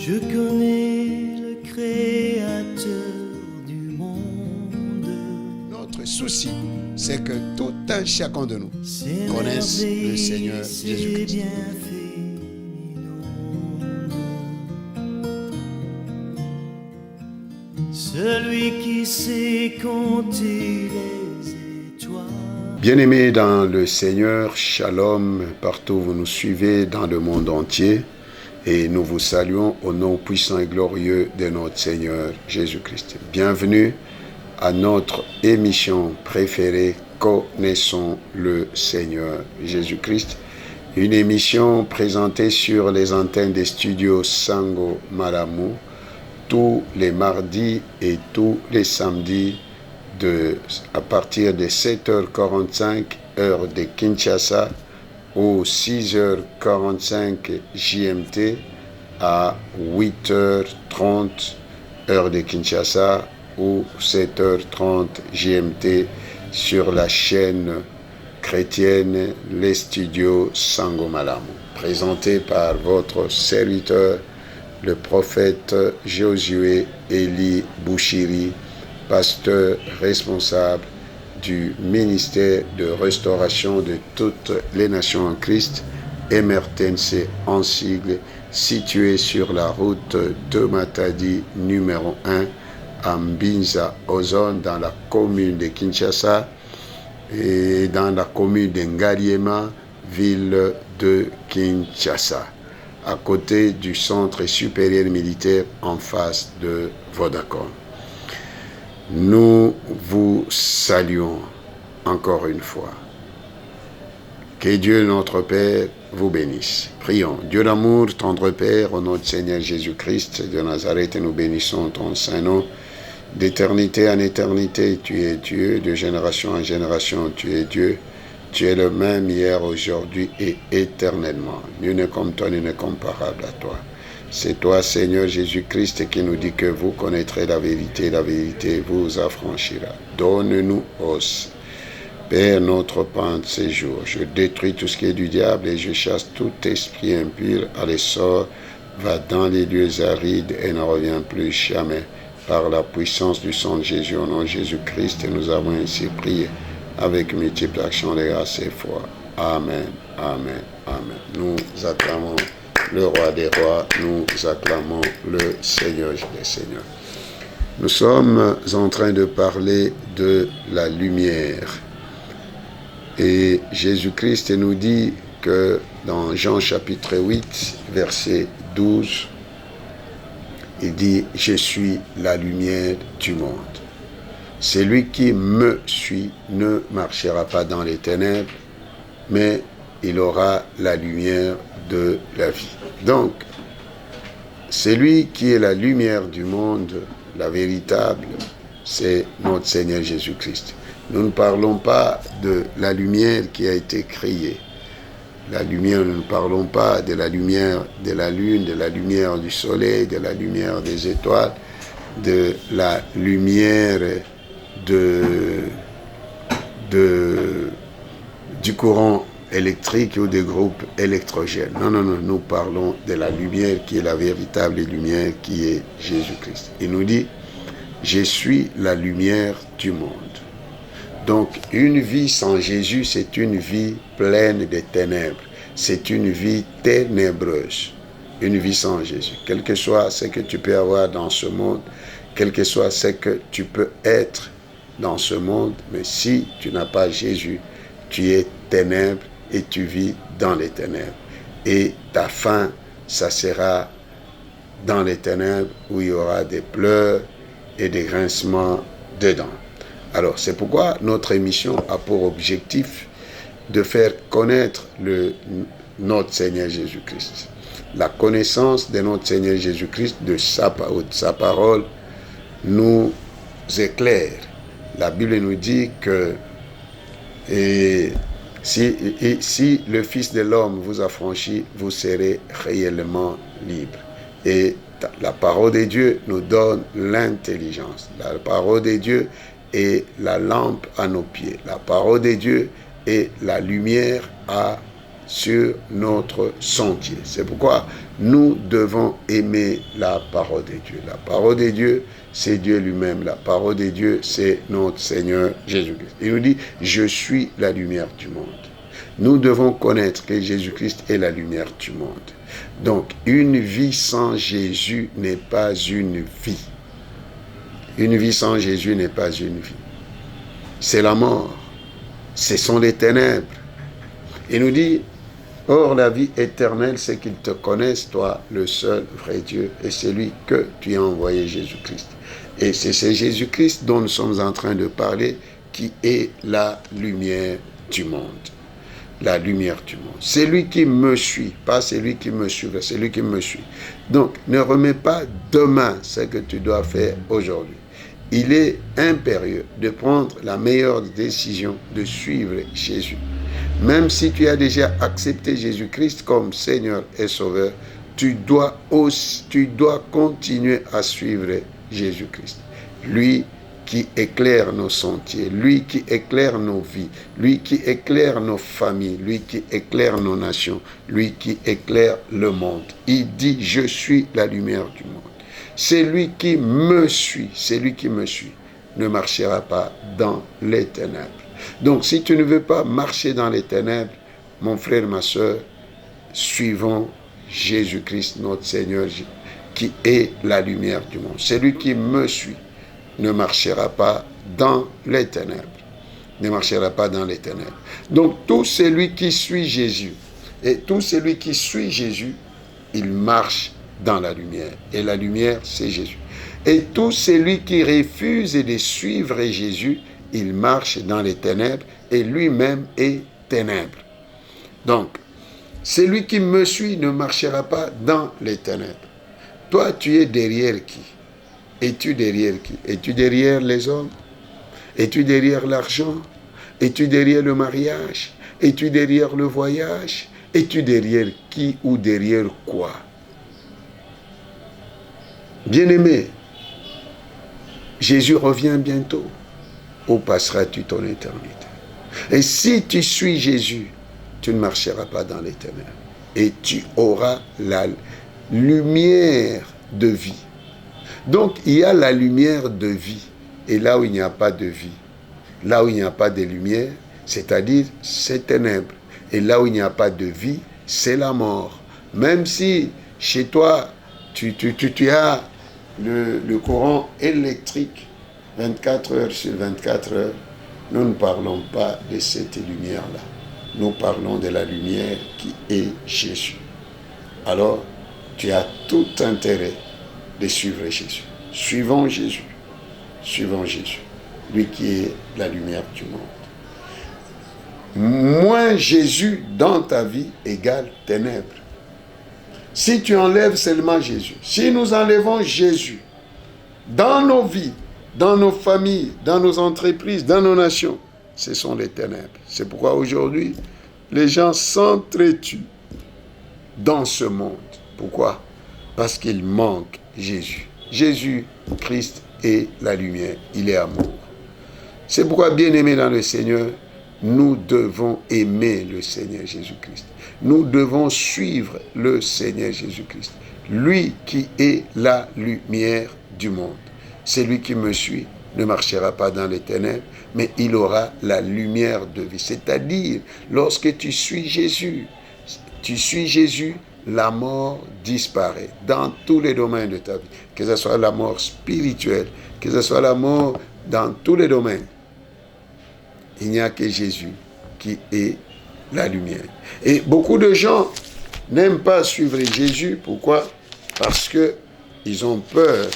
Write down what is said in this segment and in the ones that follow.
Je connais le Créateur du monde. Notre souci, c'est que tout un chacun de nous connaisse le Seigneur Jésus-Christ. Celui qui sait compter les étoiles. Bien-aimés dans le Seigneur, shalom, partout où vous nous suivez dans le monde entier. Et nous vous saluons au nom puissant et glorieux de notre Seigneur Jésus-Christ. Bienvenue à notre émission préférée, Connaissons le Seigneur Jésus-Christ. Une émission présentée sur les antennes des studios Sango Malamu tous les mardis et tous les samedis à partir de 7h45 heure de Kinshasa ou 6h45 GMT à 8h30 heure de Kinshasa ou 7h30 GMT sur la chaîne chrétienne Les Studios Sango Malamu, présenté par votre serviteur, le prophète Josué Eli Bouchiri, pasteur responsable du ministère de restauration de toutes les nations en Christ, MRTNC en sigle, situé sur la route de Matadi numéro 1 à Mbinza Ozone, dans la commune de Kinshasa et dans la commune de Ngaliema, ville de Kinshasa, à côté du centre supérieur militaire en face de Vodacom. Nous vous saluons encore une fois. Que Dieu notre Père vous bénisse. Prions. Dieu d'amour, tendre Père, au nom de Seigneur Jésus-Christ de Nazareth, nous bénissons ton saint nom. D'éternité en éternité, tu es Dieu. De génération en génération, tu es Dieu. Tu es le même hier, aujourd'hui et éternellement. Nul n'est comme toi, nul n'est comparable à toi. C'est toi, Seigneur Jésus-Christ, qui nous dit que vous connaîtrez la vérité vous affranchira. Donne-nous os. Père, notre pain de ces jours. Je détruis tout ce qui est du diable et je chasse tout esprit impur à l'essor, va dans les lieux arides et ne revient plus jamais. Par la puissance du sang de Jésus, au nom de Jésus-Christ, nous avons ainsi prié avec multiples actions de grâce et foi. Amen, amen, amen. Nous acclamons le roi des rois, nous acclamons le Seigneur des seigneurs. Nous sommes en train de parler de la lumière. Et Jésus-Christ nous dit que dans Jean chapitre 8, verset 12, il dit « Je suis la lumière du monde. Celui qui me suit ne marchera pas dans les ténèbres, mais il aura la lumière de la vie. » Donc, celui qui est la lumière du monde, la véritable, c'est notre Seigneur Jésus-Christ. Nous ne parlons pas de la lumière qui a été créée. La lumière, nous ne parlons pas de la lumière de la lune, de la lumière du soleil, de la lumière des étoiles, de la lumière du courant électrique ou des groupes électrogènes. Non, nous parlons de la lumière qui est la véritable lumière qui est Jésus-Christ. Il nous dit, je suis la lumière du monde. Donc, une vie sans Jésus, c'est une vie pleine de ténèbres. C'est une vie ténébreuse. Une vie sans Jésus. Quel que soit ce que tu peux avoir dans ce monde, quel que soit ce que tu peux être dans ce monde, mais si tu n'as pas Jésus, tu es ténèbres et tu vis dans les ténèbres. Et ta fin, ça sera dans les ténèbres où il y aura des pleurs et des grincements de dents. Alors, c'est pourquoi notre émission a pour objectif de faire connaître notre Seigneur Jésus-Christ. La connaissance de notre Seigneur Jésus-Christ, de sa parole, nous éclaire. La Bible nous dit que si le Fils de l'homme vous affranchit, vous serez réellement libre. Et la parole de Dieu nous donne l'intelligence. La parole de Dieu est la lampe à nos pieds. La parole de Dieu est la lumière à sur notre sentier. C'est pourquoi nous devons aimer la parole de Dieu. La parole de Dieu, c'est Dieu lui-même. La parole de Dieu, c'est notre Seigneur Jésus-Christ. Il nous dit, je suis la lumière du monde. Nous devons connaître que Jésus-Christ est la lumière du monde. Donc, une vie sans Jésus n'est pas une vie. Une vie sans Jésus n'est pas une vie. C'est la mort. Ce sont les ténèbres. Il nous dit, or la vie éternelle, c'est qu'ils te connaissent, toi, le seul vrai Dieu, et celui que tu as envoyé, Jésus-Christ. Et c'est Jésus-Christ dont nous sommes en train de parler, qui est la lumière du monde. La lumière du monde. C'est lui qui me suit, pas celui qui me suit, c'est lui qui me suit. Donc, ne remets pas demain ce que tu dois faire aujourd'hui. Il est impérieux de prendre la meilleure décision de suivre Jésus. Même si tu as déjà accepté Jésus-Christ comme Seigneur et Sauveur, tu dois continuer à suivre Jésus-Christ. Lui qui éclaire nos sentiers, lui qui éclaire nos vies, lui qui éclaire nos familles, lui qui éclaire nos nations, lui qui éclaire le monde. Il dit, je suis la lumière du monde. Celui qui me suit, ne marchera pas dans les ténèbres. Donc, si tu ne veux pas marcher dans les ténèbres, mon frère, ma soeur, suivons Jésus-Christ, notre Seigneur, qui est la lumière du monde. Celui qui me suit ne marchera pas dans les ténèbres. Ne marchera pas dans les ténèbres. Donc, tout celui qui suit Jésus, il marche dans la lumière. Et la lumière, c'est Jésus. Et tout celui qui refuse de suivre Jésus, il marche dans les ténèbres et lui-même est ténèbres. Donc, celui qui me suit ne marchera pas dans les ténèbres. Toi, tu es derrière qui? Es-tu derrière qui? Es-tu derrière les hommes? Es-tu derrière l'argent? Es-tu derrière le mariage? Es-tu derrière le voyage? Es-tu derrière qui ou derrière quoi? Bien-aimé, Jésus revient bientôt. Où passeras-tu ton éternité? Et si tu suis Jésus, tu ne marcheras pas dans les ténèbres. Et tu auras la lumière de vie. Donc, il y a la lumière de vie. Et là où il n'y a pas de vie, là où il n'y a pas de lumière, c'est-à-dire c'est ténèbres. Et là où il n'y a pas de vie, c'est la mort. Même si chez toi, tu as le courant électrique 24 heures sur 24 heures, nous ne parlons pas de cette lumière-là. Nous parlons de la lumière qui est Jésus. Alors, tu as tout intérêt de suivre Jésus. Suivons Jésus. Suivons Jésus. Lui qui est la lumière du monde. Moins Jésus dans ta vie égale ténèbres. Si tu enlèves seulement Jésus, si nous enlevons Jésus dans nos vies, dans nos familles, dans nos entreprises, dans nos nations, ce sont les ténèbres. C'est pourquoi aujourd'hui, les gens s'entretuent dans ce monde. Pourquoi? Parce qu'il manque Jésus. Jésus-Christ est la lumière, il est amour. C'est pourquoi, bien-aimés dans le Seigneur, nous devons aimer le Seigneur Jésus-Christ. Nous devons suivre le Seigneur Jésus-Christ. Lui qui est la lumière du monde. Celui qui me suit ne marchera pas dans les ténèbres, mais il aura la lumière de vie. C'est-à-dire, lorsque tu suis Jésus, la mort disparaît dans tous les domaines de ta vie. Que ce soit la mort spirituelle, que ce soit la mort dans tous les domaines. Il n'y a que Jésus qui est la lumière. Et beaucoup de gens n'aiment pas suivre Jésus. Pourquoi? Parce qu'ils ont peur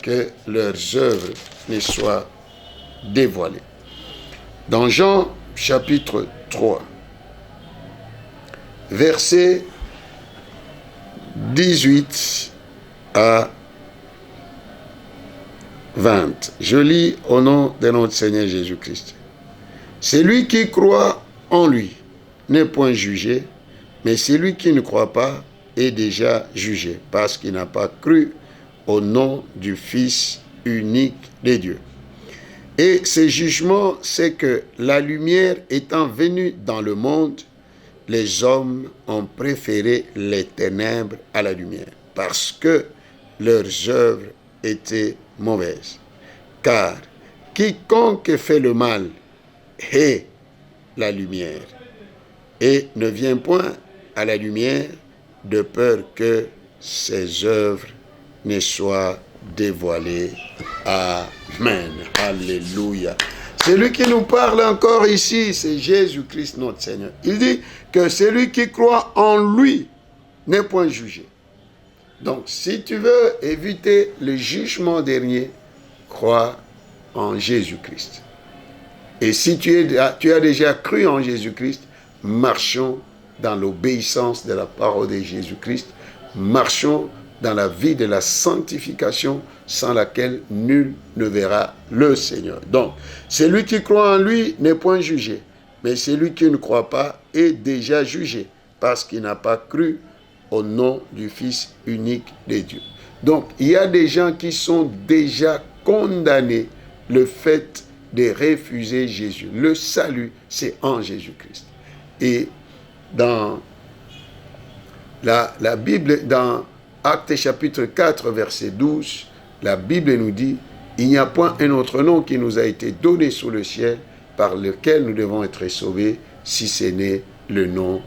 que leurs œuvres ne soient dévoilées. Dans Jean chapitre 3, versets 18 à 20, je lis au nom de notre Seigneur Jésus-Christ. Celui qui croit en lui n'est point jugé, mais celui qui ne croit pas est déjà jugé, parce qu'il n'a pas cru au nom du Fils unique de Dieu. Et ce jugement, c'est que la lumière étant venue dans le monde, les hommes ont préféré les ténèbres à la lumière, parce que leurs œuvres étaient mauvaises. Car quiconque fait le mal hait la lumière et ne vient point à la lumière de peur que ses œuvres ne soient dévoilées. Amen. Alléluia. Celui qui nous parle encore ici, c'est Jésus-Christ notre Seigneur. Il dit que celui qui croit en lui n'est point jugé. Donc, si tu veux éviter le jugement dernier, crois en Jésus-Christ. Et si tu as déjà cru en Jésus-Christ, marchons dans l'obéissance de la parole de Jésus-Christ, marchons dans la vie de la sanctification sans laquelle nul ne verra le Seigneur. Donc, celui qui croit en lui n'est point jugé, mais celui qui ne croit pas est déjà jugé, parce qu'il n'a pas cru au nom du Fils unique de Dieu. Donc, il y a des gens qui sont déjà condamnés le fait de refuser Jésus. Le salut, c'est en Jésus-Christ. Et dans la Bible, dans Actes chapitre 4, verset 12, la Bible nous dit, il n'y a point un autre nom qui nous a été donné sous le ciel par lequel nous devons être sauvés, si ce n'est le nom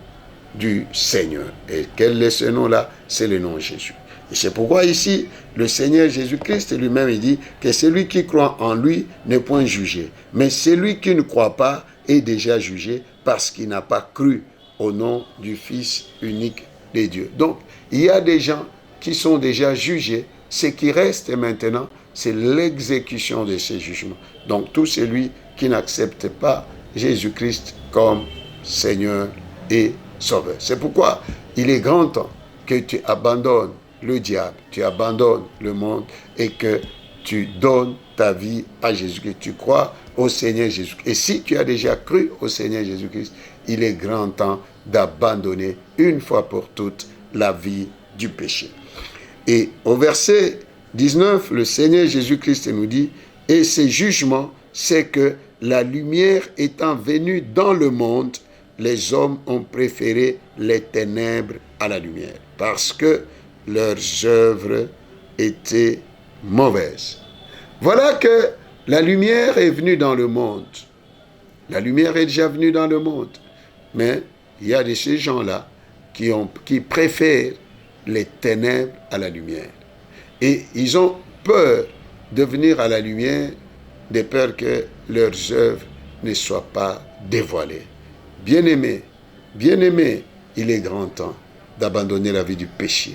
du Seigneur. Et quel est ce nom-là? C'est le nom de Jésus. Et c'est pourquoi ici, le Seigneur Jésus-Christ lui-même, il dit que celui qui croit en lui n'est point jugé. Mais celui qui ne croit pas est déjà jugé parce qu'il n'a pas cru au nom du Fils unique de Dieu. Donc, il y a des gens qui sont déjà jugés. Ce qui reste maintenant, c'est l'exécution de ces jugements. Donc, tout celui qui n'accepte pas Jésus-Christ comme Seigneur et Sauveur. C'est pourquoi il est grand temps que tu abandonnes le diable, tu abandonnes le monde et que tu donnes ta vie à Jésus, que tu crois au Seigneur Jésus. Et si tu as déjà cru au Seigneur Jésus-Christ, il est grand temps d'abandonner une fois pour toutes la vie du péché. Et au verset 19, le Seigneur Jésus-Christ nous dit, et ces jugements, c'est que la lumière étant venue dans le monde, les hommes ont préféré les ténèbres à la lumière, parce que leurs œuvres étaient mauvaises. Voilà que la lumière est venue dans le monde. La lumière est déjà venue dans le monde. Mais il y a de ces gens-là qui préfèrent les ténèbres à la lumière. Et ils ont peur de venir à la lumière, de peur que leurs œuvres ne soient pas dévoilées. Bien-aimés, il est grand temps d'abandonner la vie du péché,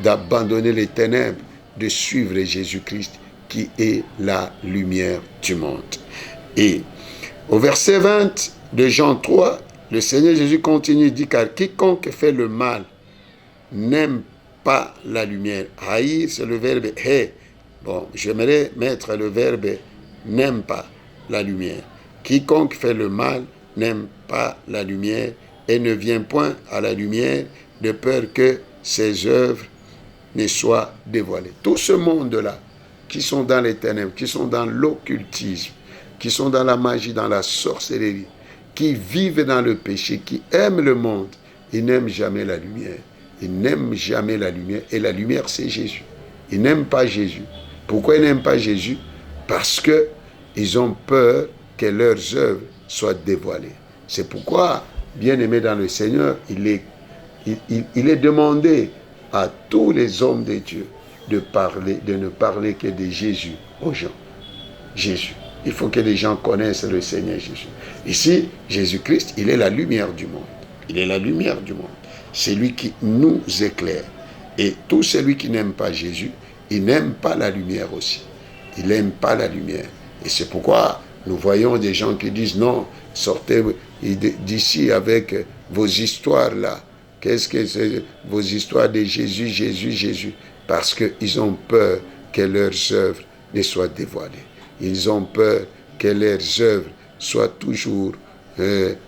d'abandonner les ténèbres, de suivre Jésus-Christ qui est la lumière du monde. Et au verset 20 de Jean 3, le Seigneur Jésus continue, dit, car quiconque fait le mal n'aime pas la lumière. Haïr, c'est le verbe hait. Bon, j'aimerais mettre le verbe n'aime pas la lumière. Quiconque fait le mal n'aime pas la lumière et ne vient point à la lumière de peur que ses œuvres ne soient dévoilées. Tout ce monde-là, qui sont dans les ténèbres, qui sont dans l'occultisme, qui sont dans la magie, dans la sorcellerie, qui vivent dans le péché, qui aiment le monde, ils n'aiment jamais la lumière. Ils n'aiment jamais la lumière. Et la lumière, c'est Jésus. Ils n'aiment pas Jésus. Pourquoi ils n'aiment pas Jésus? Parce qu'ils ont peur que leurs œuvres soient dévoilées. C'est pourquoi, bien-aimés dans le Seigneur, il est demandé à tous les hommes de Dieu de ne parler que de Jésus aux gens. Jésus. Il faut que les gens connaissent le Seigneur Jésus. Ici, Jésus-Christ, il est la lumière du monde. Il est la lumière du monde. C'est lui qui nous éclaire. Et tout celui qui n'aime pas Jésus, il n'aime pas la lumière aussi. Il n'aime pas la lumière. Et c'est pourquoi nous voyons des gens qui disent non, sortez d'ici avec vos histoires là. Qu'est-ce que c'est vos histoires de Jésus, Jésus, Jésus? Parce qu'ils ont peur que leurs œuvres ne soient dévoilées. Ils ont peur que leurs œuvres soient toujours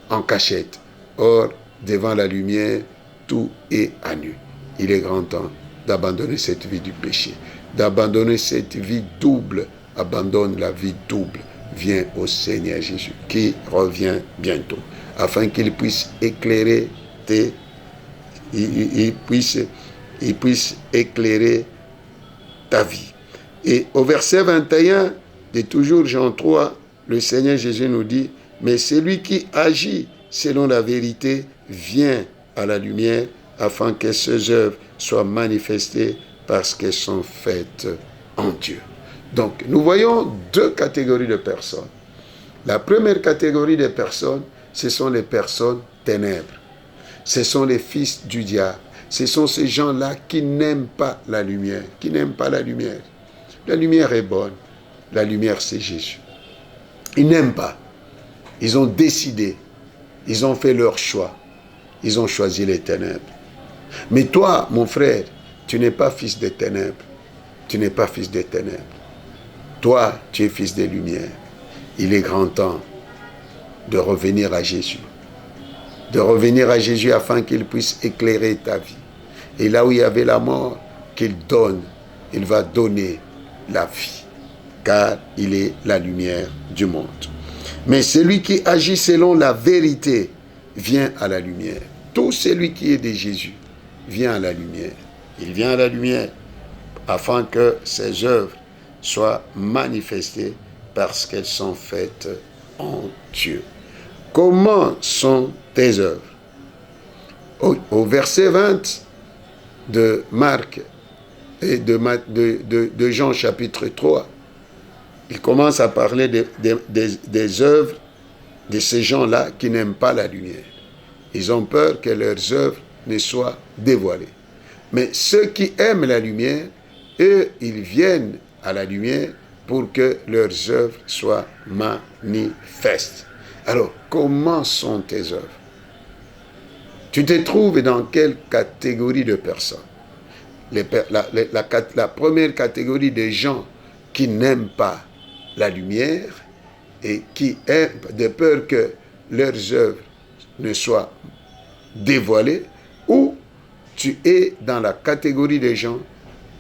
en cachette. Or, devant la lumière, tout est à nu. Il est grand temps d'abandonner cette vie du péché, d'abandonner cette vie double. Abandonne la vie double. vient au Seigneur Jésus, qui revient bientôt, afin qu'il puisse éclairer il puisse éclairer ta vie. Et au verset 21 de toujours Jean 3, le Seigneur Jésus nous dit, mais celui qui agit selon la vérité vient à la lumière, afin que ses œuvres soient manifestées parce qu'elles sont faites en Dieu. Donc, nous voyons deux catégories de personnes. La première catégorie de personnes, ce sont les personnes ténèbres. Ce sont les fils du diable. Ce sont ces gens-là qui n'aiment pas la lumière, qui n'aiment pas la lumière. La lumière est bonne. La lumière, c'est Jésus. Ils n'aiment pas. Ils ont décidé. Ils ont fait leur choix. Ils ont choisi les ténèbres. Mais toi, mon frère, tu n'es pas fils des ténèbres. Tu n'es pas fils des ténèbres. Toi, tu es fils des lumières. Il est grand temps de revenir à Jésus. De revenir à Jésus afin qu'il puisse éclairer ta vie. Et là où il y avait la mort, qu'il donne, il va donner la vie. Car il est la lumière du monde. Mais celui qui agit selon la vérité vient à la lumière. Tout celui qui est de Jésus vient à la lumière. Il vient à la lumière afin que ses œuvres soient manifestées parce qu'elles sont faites en Dieu. Comment sont tes œuvres? Au verset 20 de Marc et de Jean chapitre 3, il commence à parler des œuvres de ces gens-là qui n'aiment pas la lumière. Ils ont peur que leurs œuvres ne soient dévoilées. Mais ceux qui aiment la lumière, eux, ils viennent à la lumière pour que leurs œuvres soient manifestes. Alors, comment sont tes œuvres? Tu te trouves dans quelle catégorie de personnes? La première catégorie des gens qui n'aiment pas la lumière et qui aiment de peur que leurs œuvres ne soient dévoilées, ou tu es dans la catégorie des gens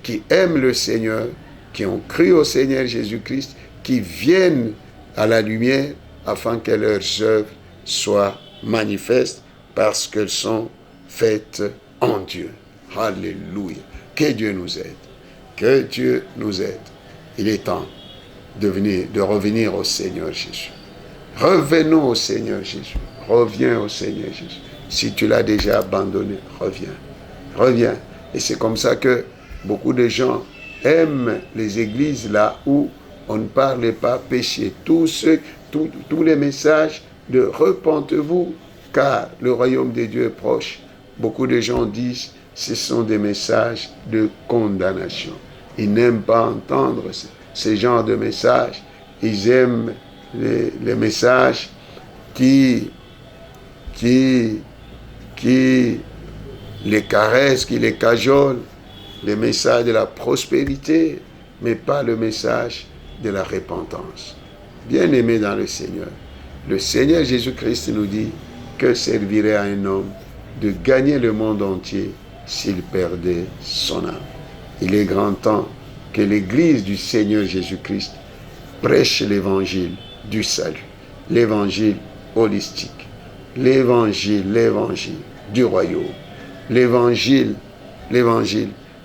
qui aiment le Seigneur, qui ont cru au Seigneur Jésus-Christ, qui viennent à la lumière afin que leurs œuvres soient manifestes parce qu'elles sont faites en Dieu. Alléluia. Que Dieu nous aide. Que Dieu nous aide. Il est temps de revenir au Seigneur Jésus. Revenons au Seigneur Jésus. Reviens au Seigneur Jésus. Si tu l'as déjà abandonné, reviens. Reviens. Et c'est comme ça que beaucoup de gens aiment les églises là où on ne parle pas péché. Tous les messages de repentez-vous car le royaume de Dieu est proche. Beaucoup de gens disent ce sont des messages de condamnation. Ils n'aiment pas entendre ce genre de messages. Ils aiment les messages qui les caressent, qui les cajolent, les messages de la prospérité, mais pas le message de la repentance. Bien-aimés dans le Seigneur Jésus-Christ nous dit que servirait à un homme de gagner le monde entier s'il perdait son âme. Il est grand temps que l'Église du Seigneur Jésus-Christ prêche l'évangile du salut, l'évangile holistique, l'évangile du royaume, l'évangile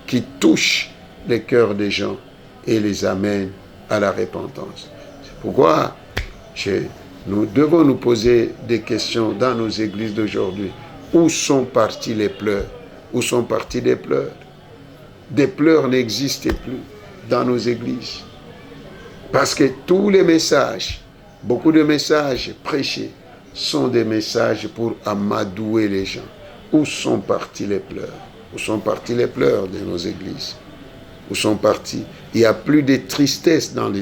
qui touche les cœurs des gens et les amène à la repentance. C'est pourquoi nous devons nous poser des questions dans nos églises d'aujourd'hui. Où sont partis les pleurs? Où sont partis les pleurs? Des pleurs n'existent plus dans nos églises. Parce que tous les messages, beaucoup de messages prêchés, sont des messages pour amadouer les gens. Où sont partis les pleurs? Où sont partis les pleurs de nos églises? Où sont partis? Il n'y a plus de tristesse dans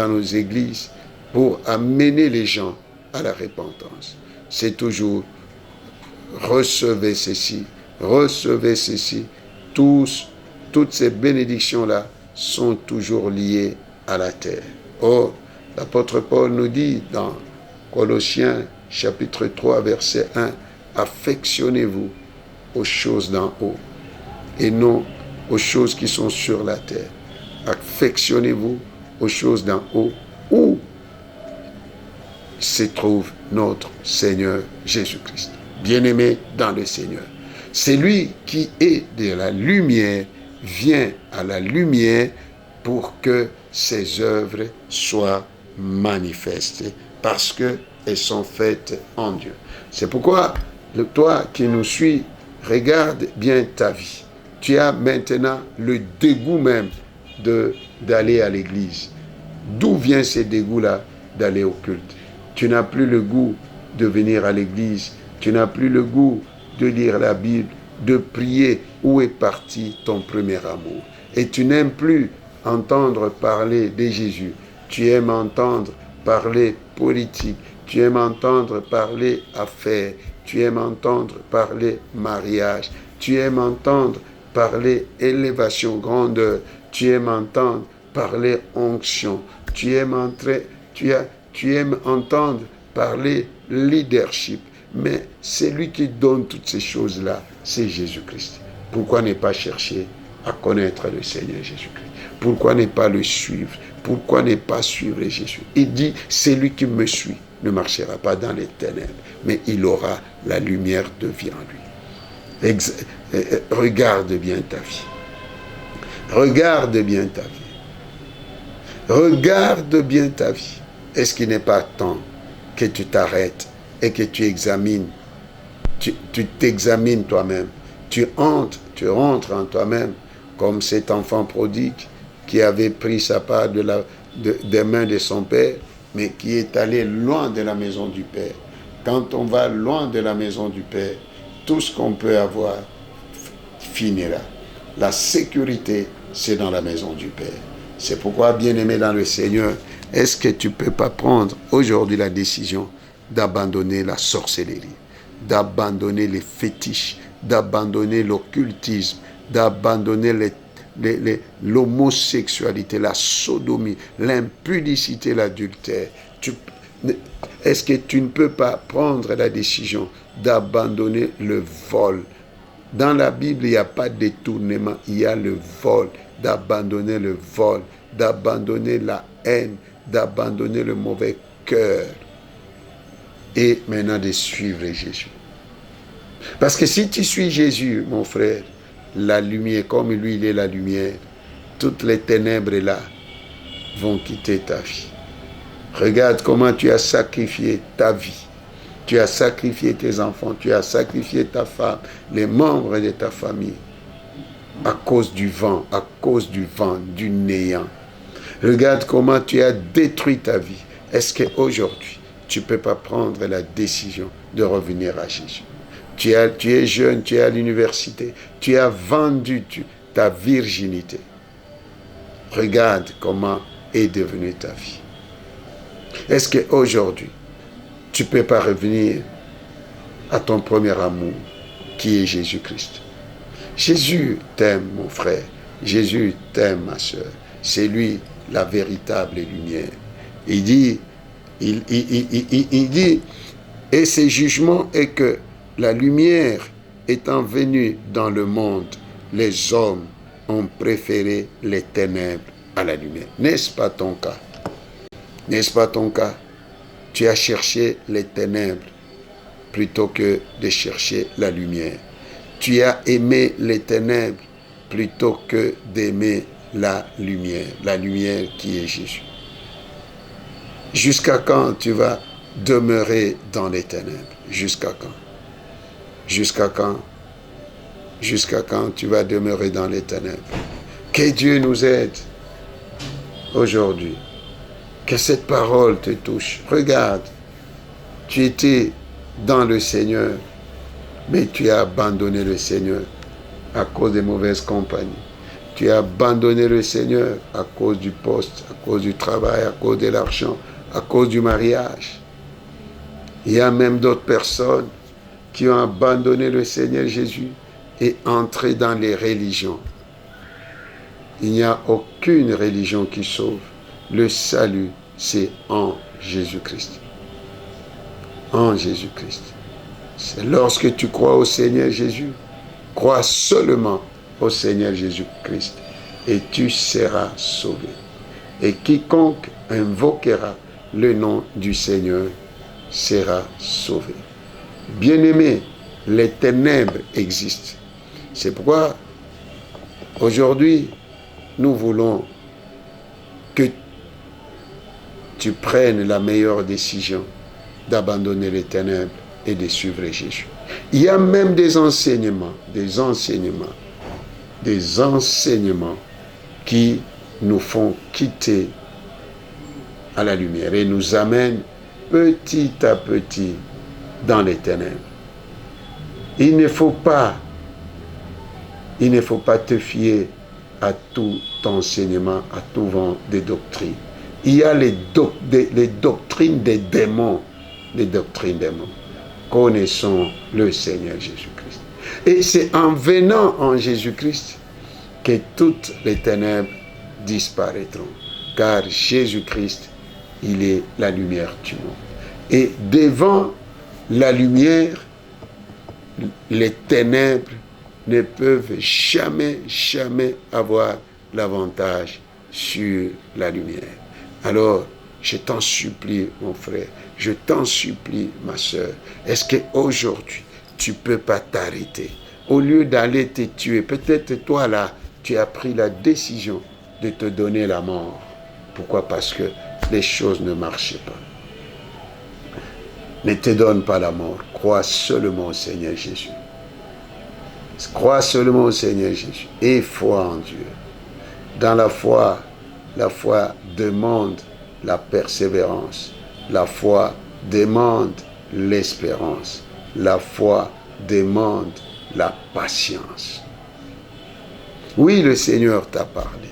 nos églises pour amener les gens à la repentance. C'est toujours recevez ceci. Toutes ces bénédictions-là sont toujours liées à la terre. Or, l'apôtre Paul nous dit dans Colossiens chapitre 3 verset 1, affectionnez-vous aux choses d'en haut et non aux choses qui sont sur la terre. Affectionnez-vous aux choses d'en haut où se trouve notre Seigneur Jésus-Christ. Bien-aimé dans le Seigneur. Celui qui est de la lumière vient à la lumière pour que ses œuvres soient manifestes parce qu'elles sont faites en Dieu. C'est pourquoi, toi qui nous suis, regarde bien ta vie. Tu as maintenant le dégoût même d'aller à l'église. D'où vient ce dégoût-là d'aller au culte? Tu n'as plus le goût de venir à l'église. Tu n'as plus le goût de lire la Bible, de prier. Où est parti ton premier amour? Et tu n'aimes plus entendre parler de Jésus. Tu aimes entendre parler politique. Tu aimes entendre parler affaires. Tu aimes entendre parler mariage. Tu aimes entendre parler élévation, grandeur. Tu aimes entendre parler onction. Tu aimes entendre parler leadership. Mais celui qui donne toutes ces choses-là, c'est Jésus-Christ. Pourquoi ne pas chercher à connaître le Seigneur Jésus-Christ? Pourquoi ne pas le suivre? Pourquoi ne pas suivre Jésus? Il dit, celui qui me suit ne marchera pas dans les ténèbres, mais il aura la lumière de vie en lui. Regarde bien ta vie. Regarde bien ta vie. Regarde bien ta vie. Est-ce qu'il n'est pas temps que tu t'arrêtes et que tu examines, tu t'examines toi-même, tu rentres en toi-même comme cet enfant prodigue qui avait pris sa part des mains de son père, mais qui est allé loin de la maison du Père. Quand on va loin de la maison du Père, tout ce qu'on peut avoir finira. La sécurité, c'est dans la maison du Père. C'est pourquoi, bien-aimé dans le Seigneur, est-ce que tu ne peux pas prendre aujourd'hui la décision d'abandonner la sorcellerie, d'abandonner les fétiches, d'abandonner l'occultisme, d'abandonner l'homosexualité, la sodomie, l'impudicité, l'adultère? Est-ce que tu ne peux pas prendre la décision d'abandonner le vol? Dans la Bible, il n'y a pas de détournement, il y a le vol, d'abandonner le vol, d'abandonner la haine, d'abandonner le mauvais cœur et maintenant de suivre Jésus. Parce que si tu suis Jésus, mon frère, la lumière, comme lui, il est la lumière, toutes les ténèbres là vont quitter ta vie. Regarde comment tu as sacrifié ta vie. Tu as sacrifié tes enfants, tu as sacrifié ta femme, les membres de ta famille, à cause du vent, du néant. Regarde comment tu as détruit ta vie. Est-ce qu'aujourd'hui, tu ne peux pas prendre la décision de revenir à Jésus? Tu es jeune, tu es à l'université, tu as vendu ta virginité. Regarde comment est devenue ta vie. Est-ce qu'aujourd'hui, tu ne peux pas revenir à ton premier amour, qui est Jésus-Christ? Jésus t'aime, mon frère. Jésus t'aime, ma soeur. C'est lui la véritable lumière. Il dit, et ce jugement est que la lumière étant venue dans le monde, les hommes ont préféré les ténèbres à la lumière. N'est-ce pas ton cas? N'est-ce pas ton cas? Tu as cherché les ténèbres plutôt que de chercher la lumière. Tu as aimé les ténèbres plutôt que d'aimer la lumière qui est Jésus. Jusqu'à quand tu vas demeurer dans les ténèbres? Jusqu'à quand? Jusqu'à quand? Jusqu'à quand tu vas demeurer dans les ténèbres? Que Dieu nous aide aujourd'hui. Que cette parole te touche. Regarde, tu étais dans le Seigneur, mais tu as abandonné le Seigneur à cause des mauvaises compagnies. Tu as abandonné le Seigneur à cause du poste, à cause du travail, à cause de l'argent, à cause du mariage. Il y a même d'autres personnes qui ont abandonné le Seigneur Jésus et entré dans les religions. Il n'y a aucune religion qui sauve. Le salut, c'est en Jésus-Christ. En Jésus-Christ. C'est lorsque tu crois au Seigneur Jésus, crois seulement au Seigneur Jésus-Christ et tu seras sauvé. Et quiconque invoquera le nom du Seigneur sera sauvé. Bien-aimés, les ténèbres existent. C'est pourquoi aujourd'hui, nous voulons que tu prennes la meilleure décision d'abandonner les ténèbres et de suivre Jésus. Il y a même des enseignements qui nous font quitter à la lumière et nous amènent petit à petit dans les ténèbres. Il ne faut pas te fier à tout enseignement, à tout vent de doctrine. Il y a les doctrines des démons. Connaissons le Seigneur Jésus-Christ. Et c'est en venant en Jésus-Christ que toutes les ténèbres disparaîtront. Car Jésus-Christ, il est la lumière du monde. Et devant la lumière, les ténèbres ne peuvent jamais avoir l'avantage sur la lumière. Alors, je t'en supplie, mon frère, je t'en supplie, ma soeur, est-ce qu'aujourd'hui, tu ne peux pas t'arrêter? Au lieu d'aller te tuer, peut-être toi là, tu as pris la décision de te donner la mort. Pourquoi? Parce que les choses ne marchaient pas. Ne te donne pas la mort, crois seulement au Seigneur Jésus. Crois seulement au Seigneur Jésus et foi en Dieu. Dans la foi demande la persévérance. La foi demande l'espérance. La foi demande la patience. Oui, le Seigneur t'a parlé.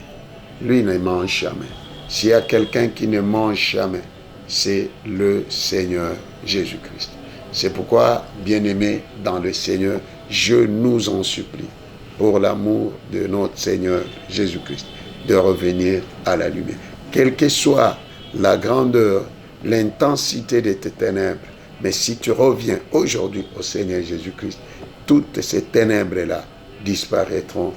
Lui ne mange jamais. S'il y a quelqu'un qui ne mange jamais, c'est le Seigneur Jésus-Christ. C'est pourquoi, bien-aimés dans le Seigneur, je nous en supplie, pour l'amour de notre Seigneur Jésus-Christ, de revenir à la lumière. Quelle que soit la grandeur, l'intensité de tes ténèbres, mais si tu reviens aujourd'hui au Seigneur Jésus-Christ, toutes ces ténèbres-là disparaîtront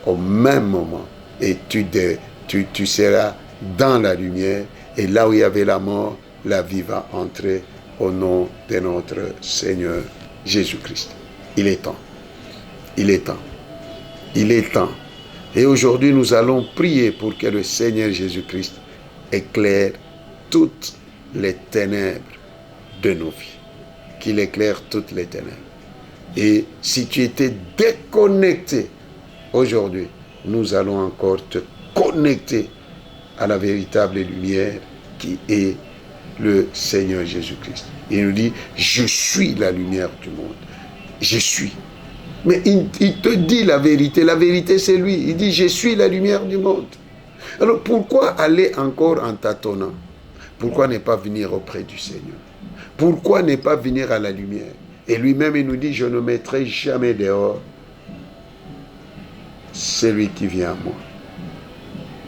au même moment et tu seras dans la lumière, et là où il y avait la mort, la vie va entrer au nom de notre Seigneur Jésus-Christ. Il est temps. Il est temps. Il est temps. Et aujourd'hui, nous allons prier pour que le Seigneur Jésus-Christ éclaire toutes les ténèbres de nos vies. Qu'il éclaire toutes les ténèbres. Et si tu étais déconnecté aujourd'hui, nous allons encore te connecter à la véritable lumière qui est le Seigneur Jésus-Christ. Il nous dit, je suis la lumière du monde. Je suis. Mais il te dit la vérité c'est lui. Il dit, je suis la lumière du monde. Alors pourquoi aller encore en tâtonnant? Pourquoi ne pas venir auprès du Seigneur? Pourquoi ne pas venir à la lumière? Et lui-même, il nous dit, je ne mettrai jamais dehors celui qui vient à moi.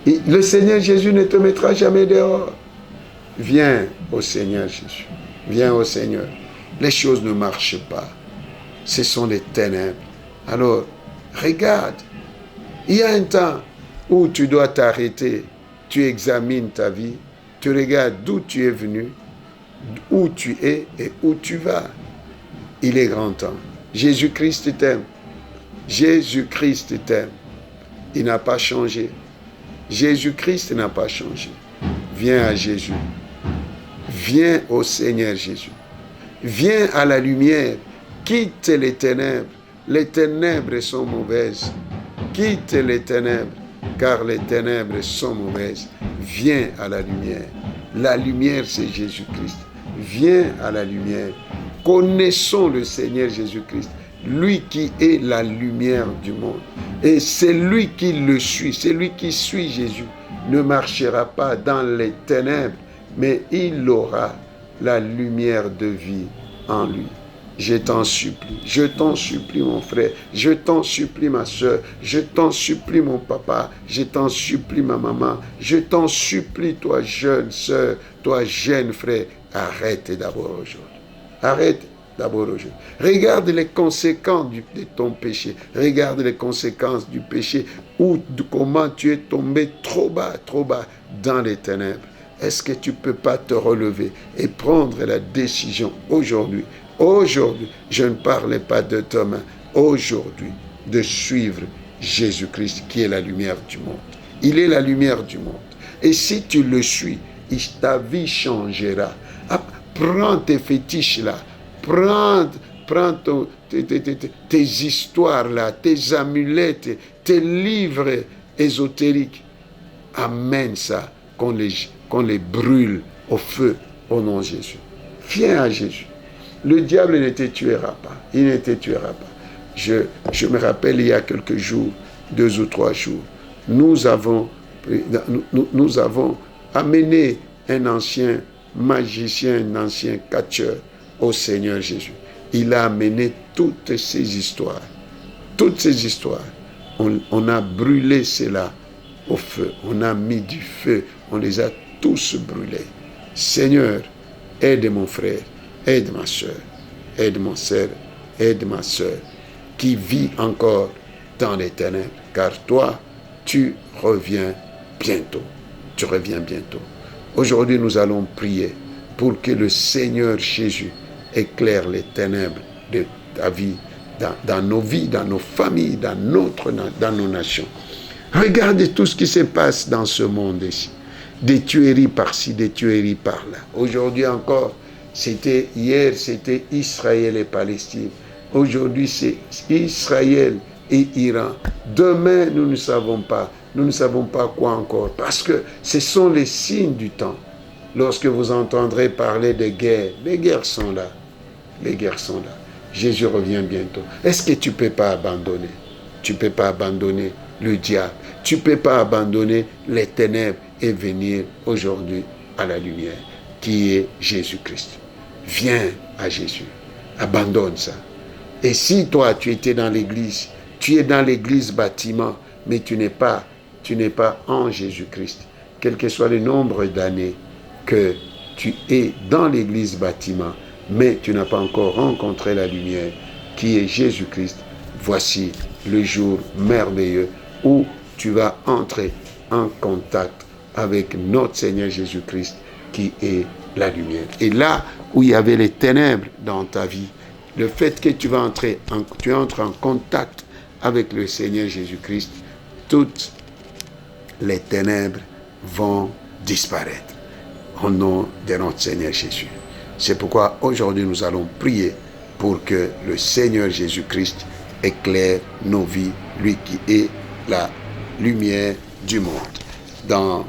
Et le Seigneur Jésus ne te mettra jamais dehors. Viens au Seigneur Jésus. Viens au Seigneur. Les choses ne marchent pas. Ce sont les ténèbres. Alors, regarde. Il y a un temps où tu dois t'arrêter. Tu examines ta vie. Tu regardes d'où tu es venu, où tu es et où tu vas. Il est grand temps. Jésus-Christ t'aime. Jésus-Christ t'aime. Il n'a pas changé. Jésus-Christ n'a pas changé. Viens à Jésus. Viens au Seigneur Jésus. Viens à la lumière. Quitte les ténèbres. Les ténèbres sont mauvaises. Quitte les ténèbres, car les ténèbres sont mauvaises. Viens à la lumière. La lumière, c'est Jésus-Christ. Viens à la lumière. Connaissons le Seigneur Jésus-Christ, lui qui est la lumière du monde. Et c'est lui qui le suit, c'est lui qui suit Jésus, ne marchera pas dans les ténèbres, mais il aura la lumière de vie en lui. Je t'en supplie mon frère, je t'en supplie ma soeur, je t'en supplie mon papa, je t'en supplie ma maman, je t'en supplie toi jeune soeur, toi jeune frère, arrête d'abord aujourd'hui. Arrête d'abord aujourd'hui. Regarde les conséquences de ton péché. Regarde les conséquences du péché ou de comment tu es tombé trop bas dans les ténèbres. Est-ce que tu ne peux pas te relever et prendre la décision aujourd'hui? Aujourd'hui, je ne parlais pas de demain. Aujourd'hui, de suivre Jésus-Christ qui est la lumière du monde. Il est la lumière du monde. Et si tu le suis, ta vie changera. Prends tes fétiches là. Prends tes histoires là, tes amulettes, tes livres ésotériques. Amène ça, qu'on les brûle au feu au nom de Jésus. Viens à Jésus. Le diable ne te tuera pas. Il ne te tuera pas. Je me rappelle il y a quelques jours, 2 ou 3 jours, nous avons amené un ancien magicien, un ancien catcheur au Seigneur Jésus. Il a amené toutes ces histoires. Toutes ces histoires. On a brûlé cela au feu. On a mis du feu. On les a tous brûlés. Seigneur, aide mon frère, aide ma soeur, aide mon frère, aide ma soeur, qui vit encore dans les ténèbres. Car toi, tu reviens bientôt. Tu reviens bientôt. Aujourd'hui, nous allons prier pour que le Seigneur Jésus éclaire les ténèbres de ta vie, dans nos vies, dans nos familles, dans nos nations. Regardez tout ce qui se passe dans ce monde ici. Des tueries par-ci, des tueries par-là. Aujourd'hui encore, hier c'était Israël et Palestine. Aujourd'hui c'est Israël et Iran. Demain, nous ne savons pas. Nous ne savons pas quoi encore. Parce que ce sont les signes du temps. Lorsque vous entendrez parler de guerre, les guerres sont là. Les guerres sont là. Jésus revient bientôt. Est-ce que tu ne peux pas abandonner? Tu ne peux pas abandonner le diable. Tu ne peux pas abandonner les ténèbres et venir aujourd'hui à la lumière qui est Jésus-Christ. Viens à Jésus. Abandonne ça. Et si toi, tu étais dans l'église, tu es dans l'église bâtiment, mais tu n'es pas en Jésus-Christ, quel que soit le nombre d'années que tu es dans l'église bâtiment, mais tu n'as pas encore rencontré la lumière qui est Jésus-Christ, voici le jour merveilleux où tu vas entrer en contact avec notre Seigneur Jésus-Christ qui est la lumière. Et là où il y avait les ténèbres dans ta vie, le fait que tu entres en contact avec le Seigneur Jésus-Christ, toutes les ténèbres vont disparaître au nom de notre Seigneur Jésus. C'est pourquoi aujourd'hui nous allons prier pour que le Seigneur Jésus-Christ éclaire nos vies, lui qui est la lumière du monde. Dans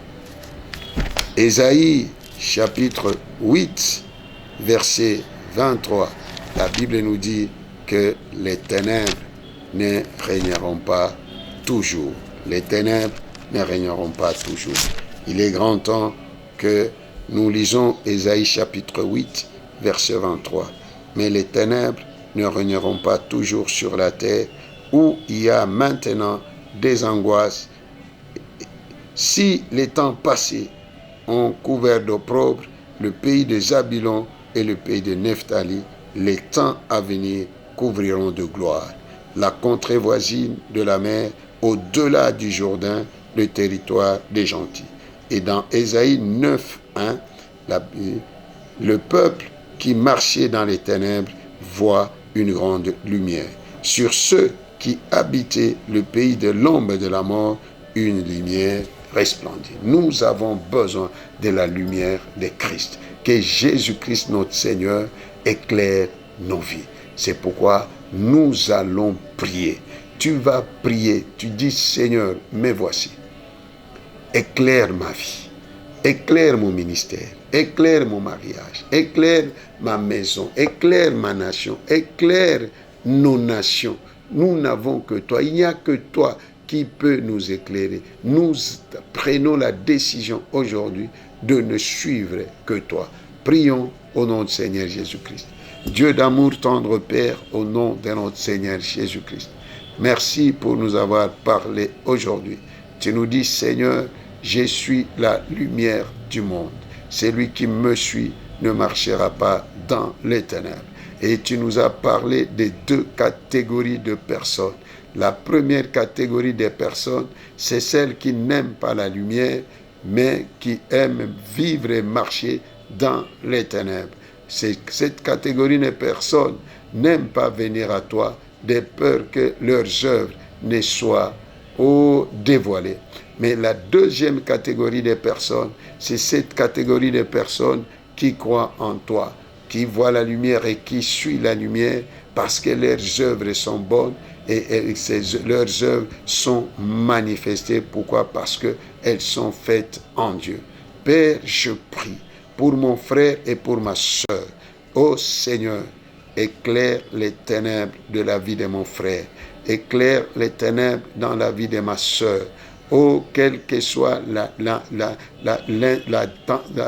Ésaïe chapitre 8, verset 23, la Bible nous dit que les ténèbres ne régneront pas toujours. Les ténèbres ne régneront pas toujours. Il est grand temps que nous lisons Ésaïe chapitre 8, verset 23. Mais les ténèbres ne régneront pas toujours sur la terre où il y a maintenant des angoisses. Si les temps passés ont couvert d'opprobre le pays de Zabulon et le pays de Nephtali, les temps à venir couvriront de gloire. La contrée voisine de la mer, au-delà du Jourdain, le territoire des gentils. Et dans Ésaïe 9, 1, le peuple qui marchait dans les ténèbres voit une grande lumière. Sur ceux qui habitaient le pays de l'ombre de la mort, une lumière resplendit. Nous avons besoin de la lumière de Christ. Que Jésus-Christ, notre Seigneur, éclaire nos vies. C'est pourquoi nous allons prier. Tu vas prier. Tu dis, Seigneur, me voici. Éclaire ma vie. Éclaire mon ministère. Éclaire mon mariage. Éclaire ma maison. Éclaire ma nation. Éclaire nos nations. Nous n'avons que toi. Il n'y a que toi qui peut nous éclairer. Nous prenons la décision aujourd'hui de ne suivre que toi. Prions au nom du Seigneur Jésus-Christ. Dieu d'amour, tendre Père, au nom de notre Seigneur Jésus-Christ. Merci pour nous avoir parlé aujourd'hui. Tu nous dis, Seigneur, je suis la lumière du monde. Celui qui me suit ne marchera pas dans les ténèbres. Et tu nous as parlé des 2 catégories de personnes. La première catégorie des personnes, c'est celles qui n'aiment pas la lumière mais qui aiment vivre et marcher dans les ténèbres. Cette catégorie de personnes n'aiment pas venir à toi de peur que leurs œuvres ne soient dévoilées. Mais la deuxième catégorie de personnes, c'est cette catégorie de personnes qui croient en toi, qui voient la lumière et qui suivent la lumière parce que leurs œuvres sont bonnes et leurs œuvres sont manifestées. Pourquoi? Parce qu'elles sont faites en Dieu. Père, je prie pour mon frère et pour ma soeur. Ô Seigneur, éclaire les ténèbres de la vie de mon frère. Éclaire les ténèbres dans la vie de ma soeur. Oh, quelle que soit la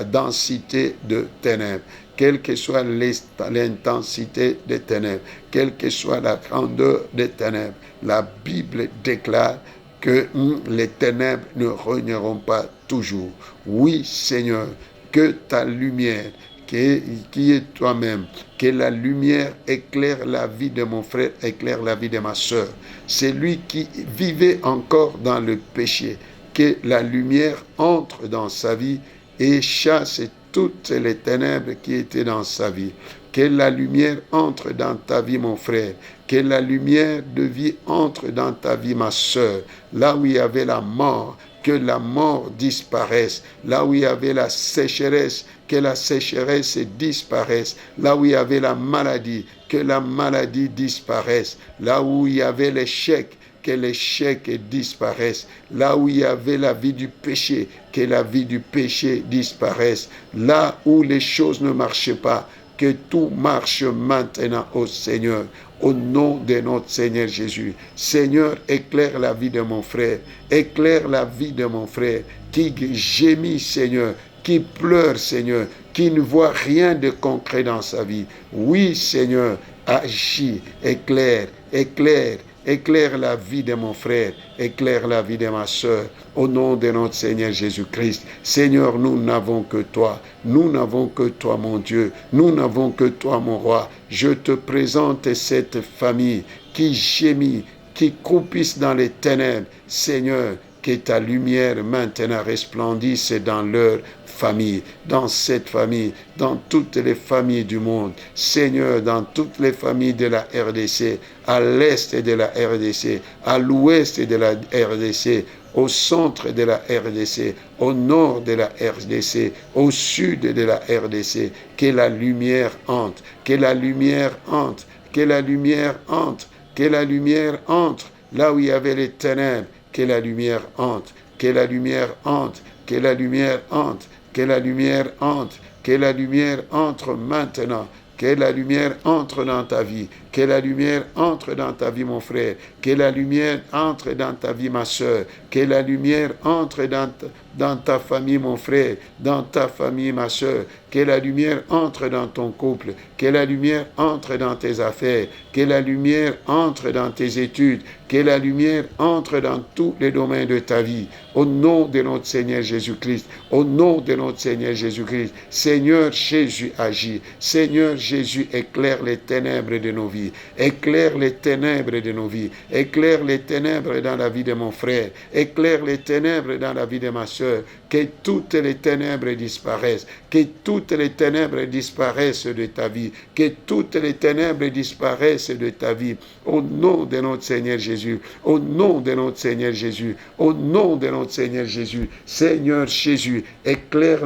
densité de ténèbres, quelle que soit l'intensité des ténèbres, quelle que soit la grandeur des ténèbres, la Bible déclare que les ténèbres ne régneront pas toujours. Oui, Seigneur, que ta lumière, qui est toi-même, que la lumière éclaire la vie de mon frère, éclaire la vie de ma soeur. C'est lui qui vivait encore dans le péché, que la lumière entre dans sa vie et chasse toutes les ténèbres qui étaient dans sa vie. Que la lumière entre dans ta vie, mon frère. Que la lumière de vie entre dans ta vie, ma soeur. Là où il y avait la mort, que la mort disparaisse. Là où il y avait la sécheresse, que la sécheresse disparaisse. Là où il y avait la maladie, que la maladie disparaisse. Là où il y avait l'échec, que l'échec disparaisse. Là où il y avait la vie du péché, que la vie du péché disparaisse. Là où les choses ne marchaient pas, que tout marche maintenant, ô Seigneur, au nom de notre Seigneur Jésus. Seigneur, éclaire la vie de mon frère, éclaire la vie de mon frère, qui gémit, Seigneur, qui pleure, Seigneur, qui ne voit rien de concret dans sa vie. Oui, Seigneur, agis, éclaire, éclaire, éclaire la vie de mon frère, éclaire la vie de ma soeur, au nom de notre Seigneur Jésus-Christ. Seigneur, nous n'avons que toi, nous n'avons que toi, mon Dieu, nous n'avons que toi, mon roi. Je te présente cette famille qui gémit, qui croupissent dans les ténèbres. Seigneur, que ta lumière maintenant resplendisse dans leur famille, dans cette famille, dans toutes les familles du monde. Seigneur, dans toutes les familles de la RDC, à l'est de la RDC, à l'ouest de la RDC, au centre de la RDC, au nord de la RDC, au sud de la RDC, que la lumière entre, que la lumière entre, que la lumière entre, que la lumière entre, là où il y avait les ténèbres, que la lumière entre, que la lumière entre, que la lumière entre, que la lumière entre, que la lumière entre maintenant, que la lumière entre dans ta vie, que la lumière entre dans ta vie, mon frère, que la lumière entre dans ta vie, ma soeur, que la lumière entre dans ta famille, mon frère, dans ta famille, ma soeur, que la lumière entre dans ton couple, que la lumière entre dans tes affaires, que la lumière entre dans tes études, que la lumière entre dans tous les domaines de ta vie. Au nom de notre Seigneur Jésus-Christ, au nom de notre Seigneur Jésus-Christ, Seigneur Jésus agit. Seigneur Jésus éclaire les ténèbres de nos vies, éclaire les ténèbres de nos vies, éclaire les ténèbres dans la vie de mon frère, éclaire les ténèbres dans la vie de ma soeur, que toutes les ténèbres disparaissent, que toutes les ténèbres disparaissent de ta vie, que toutes les ténèbres disparaissent de ta vie, au nom de notre Seigneur Jésus, au nom de notre Seigneur Jésus, au nom de notre Seigneur Jésus. Seigneur Jésus, éclaire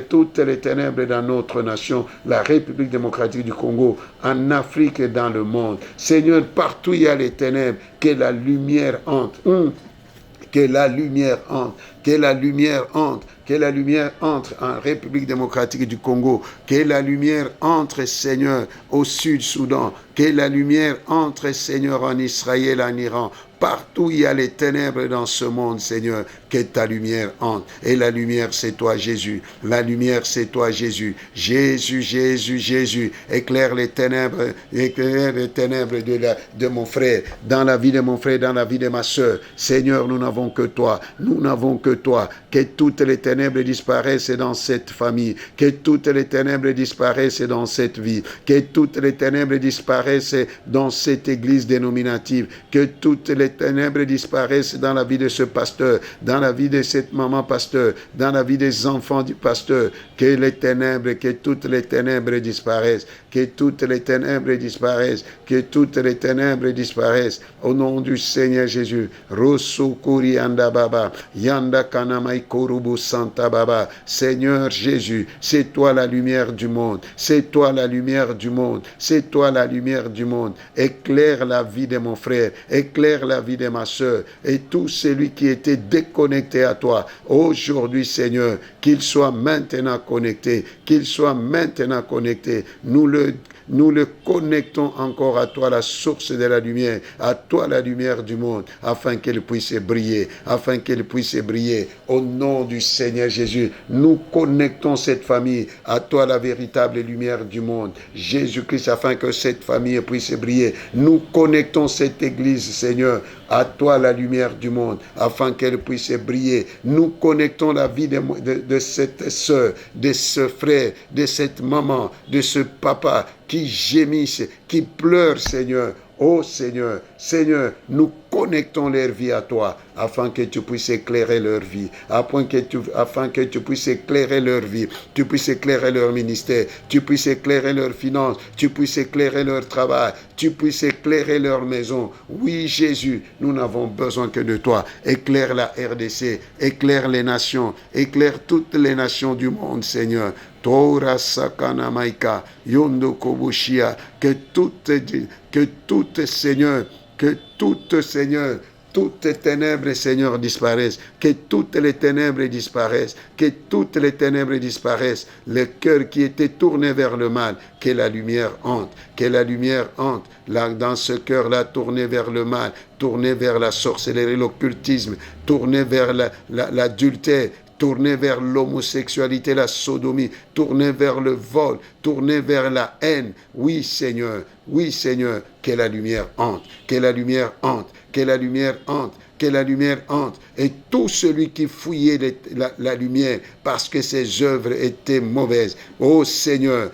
toutes les ténèbres dans notre nation, la République démocratique du Congo, en Afrique et dans le monde. Seigneur, partout il y a les ténèbres, que la lumière entre. Que la lumière entre, que la lumière entre, que la lumière entre en République démocratique du Congo, que la lumière entre, Seigneur, au Sud-Soudan, que la lumière entre, Seigneur, en Israël, en Iran. Partout il y a les ténèbres dans ce monde, Seigneur, que ta lumière entre. Et la lumière, c'est toi, Jésus. La lumière, c'est toi, Jésus. Jésus, Jésus, Jésus. Éclaire les ténèbres de mon frère, dans la vie de mon frère, dans la vie de ma soeur. Seigneur, nous n'avons que toi. Nous n'avons que toi. Que toutes les ténèbres ténèbres disparaissent dans cette famille, que toutes les ténèbres disparaissent dans cette vie, que toutes les ténèbres disparaissent dans cette église dénominative, que toutes les ténèbres disparaissent dans la vie de ce pasteur, dans la vie de cette maman pasteur, dans la vie des enfants du pasteur, que toutes les ténèbres disparaissent, que toutes les ténèbres disparaissent, que toutes les ténèbres disparaissent, au nom du Seigneur Jésus. Rosukuri anda baba, yanda kanamai korubu santa baba. Seigneur Jésus, c'est toi la lumière du monde, c'est toi la lumière du monde, c'est toi la lumière du monde. Éclaire la vie de mon frère, éclaire la vie de ma soeur, et tout celui qui était déconnecté à toi, aujourd'hui Seigneur, qu'il soit maintenant connecté, qu'il soit maintenant connecté. Nous le connectons encore à toi, la source de la lumière, à toi la lumière du monde, afin qu'elle puisse briller, afin qu'elle puisse briller. Au nom du Seigneur Jésus, nous connectons cette famille à toi, la véritable lumière du monde, Jésus-Christ, afin que cette famille puisse briller. Nous connectons cette église, Seigneur, à toi la lumière du monde, afin qu'elle puisse briller. Nous connectons la vie de cette soeur, de ce frère, de cette maman, de ce papa qui gémissent, qui pleurent, Seigneur. Oh Seigneur, Seigneur, nous connectons leur vie à toi, afin que tu puisses éclairer leur vie, afin que tu puisses éclairer leur vie, tu puisses éclairer leur ministère, tu puisses éclairer leurs finances, tu puisses éclairer leur travail, tu puisses éclairer leur maison. Oui Jésus, nous n'avons besoin que de toi. Éclaire la RDC, éclaire les nations, éclaire toutes les nations du monde, Seigneur. Tora sakana maika, yondo kobushia, que toutes, Seigneur, toutes les ténèbres, Seigneur, disparaissent, que toutes les ténèbres disparaissent, que toutes les ténèbres disparaissent, le cœur qui était tourné vers le mal, que la lumière entre, là, dans ce cœur-là, tourné vers le mal, tourné vers la sorcellerie, l'occultisme, tourné vers l'adultère, tourné vers l'homosexualité, la sodomie, tourné vers le vol, tourné vers la haine. Oui, Seigneur, que la lumière entre, que la lumière entre, que la lumière entre, que la lumière entre. Et tout celui qui fouillait la lumière parce que ses œuvres étaient mauvaises. Oh Seigneur,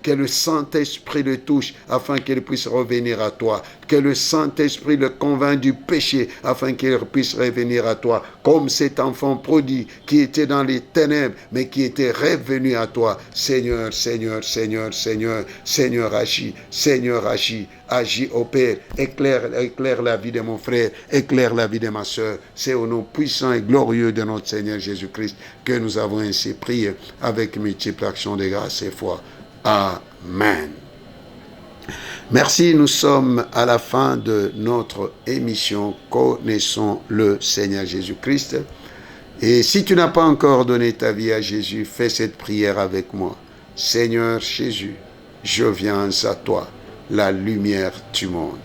que le Saint-Esprit le touche afin qu'il puisse revenir à toi. Que le Saint-Esprit le convainc du péché afin qu'il puisse revenir à toi. Comme cet enfant prodigue qui était dans les ténèbres mais qui était revenu à toi. Seigneur, agis au Père. Éclaire la vie de mon frère, éclaire la vie de ma soeur. C'est au nom puissant et glorieux de notre Seigneur Jésus-Christ que nous avons ainsi prié avec multiples actions de grâce et foi. Amen. Merci, nous sommes à la fin de notre émission Connaissons le Seigneur Jésus-Christ. Et si tu n'as pas encore donné ta vie à Jésus, fais cette prière avec moi. Seigneur Jésus, je viens à toi, la lumière du monde.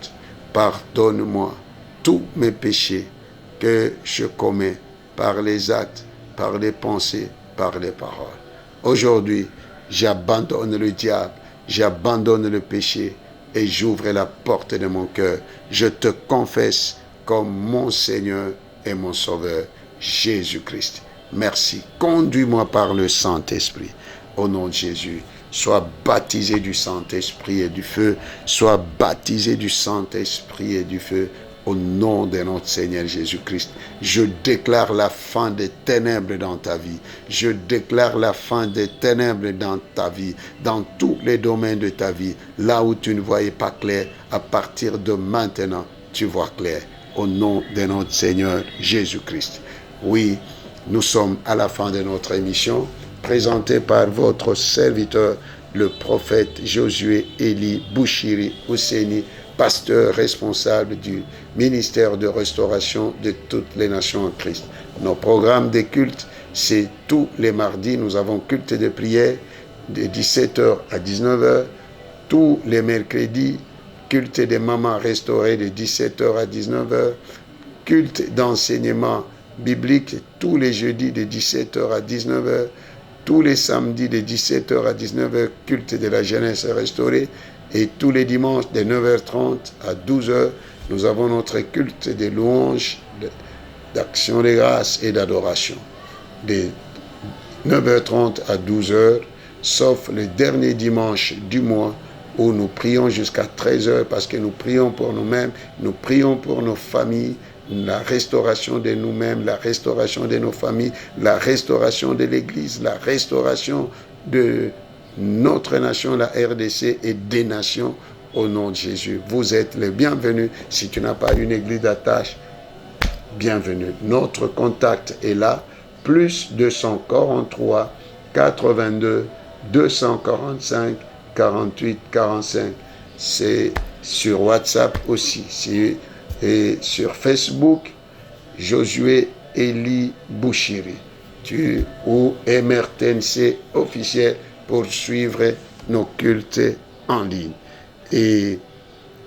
Pardonne-moi tous mes péchés que je commets par les actes, par les pensées, par les paroles. Aujourd'hui, j'abandonne le diable, j'abandonne le péché et j'ouvre la porte de mon cœur. Je te confesse comme mon Seigneur et mon Sauveur, Jésus-Christ. Merci. Conduis-moi par le Saint-Esprit. Au nom de Jésus, sois baptisé du Saint-Esprit et du feu. Sois baptisé du Saint-Esprit et du feu. Au nom de notre Seigneur Jésus-Christ, je déclare la fin des ténèbres dans ta vie. Je déclare la fin des ténèbres dans ta vie, dans tous les domaines de ta vie. Là où tu ne voyais pas clair, à partir de maintenant, tu vois clair. Au nom de notre Seigneur Jésus-Christ. Oui, nous sommes à la fin de notre émission, présentée par votre serviteur, le prophète Josué Eli Bouchiri Ouseni, pasteur responsable du ministère de restauration de toutes les nations en Christ. Nos programmes de culte, c'est tous les mardis. Nous avons culte de prière de 17h à 19h. Tous les mercredis, culte des mamans restaurées de 17h à 19h. Culte d'enseignement biblique tous les jeudis de 17h à 19h. Tous les samedis de 17h à 19h, culte de la jeunesse restaurée. Et tous les dimanches de 9h30 à 12h, nous avons notre culte de louange, d'action de grâce et d'adoration. de 9h30 à 12h, sauf le dernier dimanche du mois où nous prions jusqu'à 13h parce que nous prions pour nous-mêmes, nous prions pour nos familles, la restauration de nous-mêmes, la restauration de nos familles, la restauration de l'Église, la restauration de notre nation, la RDC et des nations au nom de Jésus. Vous êtes les bienvenus. Si tu n'as pas une église d'attache, bienvenue. Notre contact est là, plus 243 82 245 48 45. C'est sur WhatsApp aussi. Et sur Facebook, Josué Eli Bouchiri. Ou MRTNC officiel pour suivre nos cultes en ligne. Et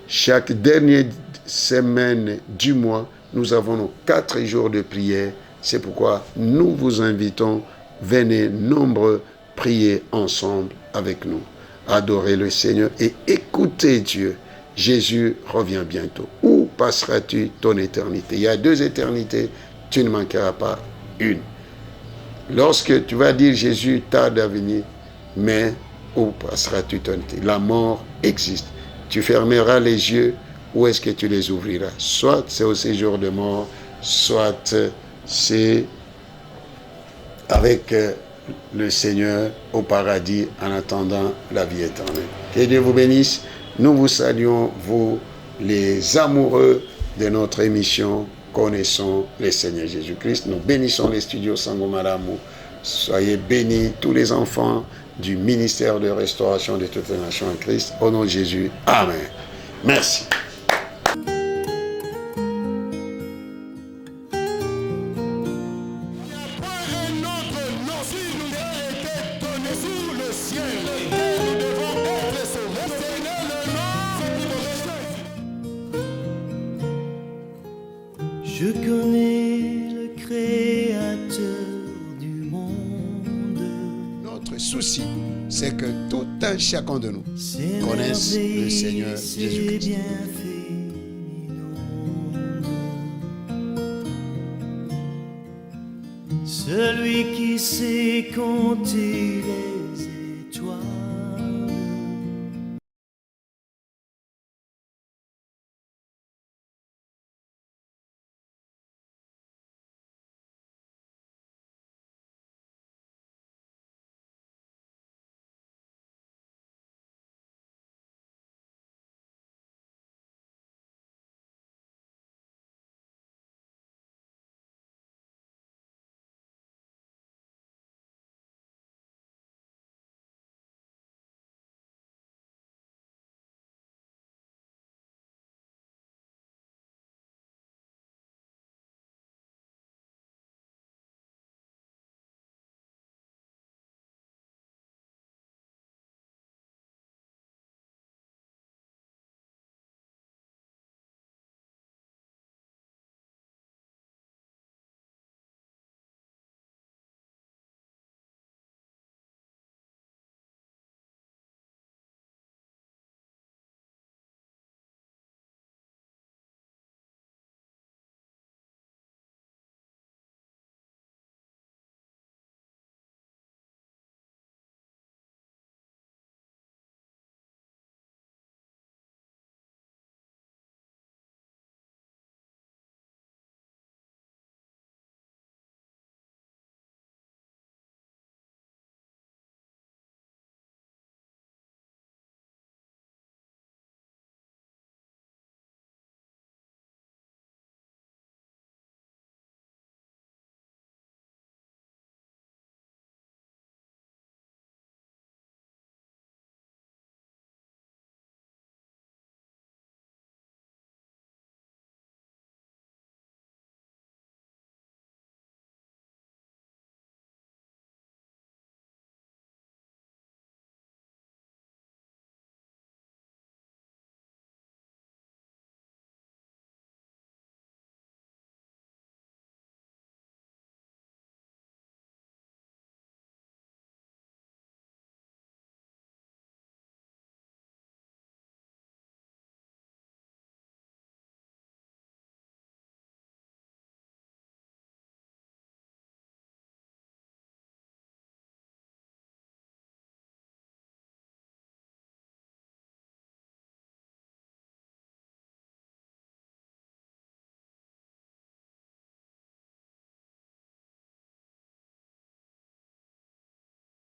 chaque dernière semaine du mois, nous avons nos 4 jours de prière. C'est pourquoi nous vous invitons, venez nombreux prier ensemble avec nous. Adorez le Seigneur et écoutez Dieu. Jésus revient bientôt. Où passeras-tu ton éternité? Il y a 2 éternités, tu ne manqueras pas une. Lorsque tu vas dire Jésus tarde à venir, mais où passeras-tu ton éternité? La mort existe. Tu fermeras les yeux, où est-ce que tu les ouvriras? Soit c'est au séjour de mort, soit c'est avec le Seigneur au paradis en attendant la vie éternelle. Que Dieu vous bénisse. Nous vous saluons, vous les amoureux de notre émission Connaissons le Seigneur Jésus-Christ. Nous bénissons les studios Sangomalamu. Soyez bénis tous les enfants du ministère de restauration de toutes les nations en Christ. Au nom de Jésus. Amen. Merci. Je connais le Créateur du monde. Notre souci, c'est que tout un chacun de nous connaisse le Seigneur Jésus-Christ. Celui qui sait compter les